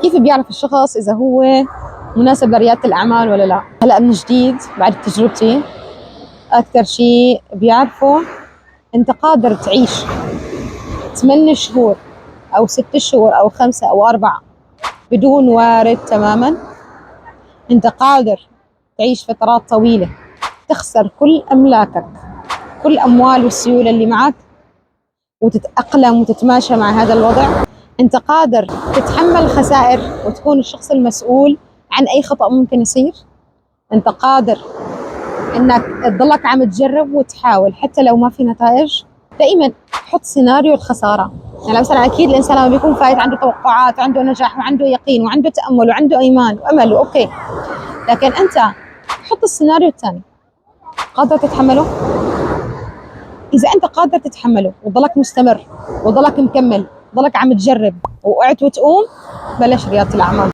كيف بيعرف الشخص إذا هو مناسب لريادة الأعمال ولا لا؟ هلأ من جديد بعد تجربتي أكثر شيء بيعرفه أنت قادر تعيش 8 شهور أو 6 شهور أو 5 أو 4 بدون وارد تماما. أنت قادر تعيش فترات طويلة تخسر كل أملاكك، كل الأموال والسيولة اللي معك، وتتأقلم وتتماشى مع هذا الوضع. أنت قادر تتحمل خسائر وتكون الشخص المسؤول عن أي خطأ ممكن يصير. أنت قادر إنك تضلك عم تجرب وتحاول حتى لو ما في نتائج. دائما حط سيناريو الخسارة. يعني مثلا أكيد الإنسان لما بيكون فايت عنده توقعات وعنده نجاح وعنده يقين وعنده تأمل وعنده إيمان وأمل أوكي، لكن أنت حط السيناريو الثاني، قادر تتحمله؟ إذا أنت قادر تتحمله وتضلك مستمر وتضلك مكمل وتضلك عم تجرب وقعت وتقوم، بلش ريادة الأعمال.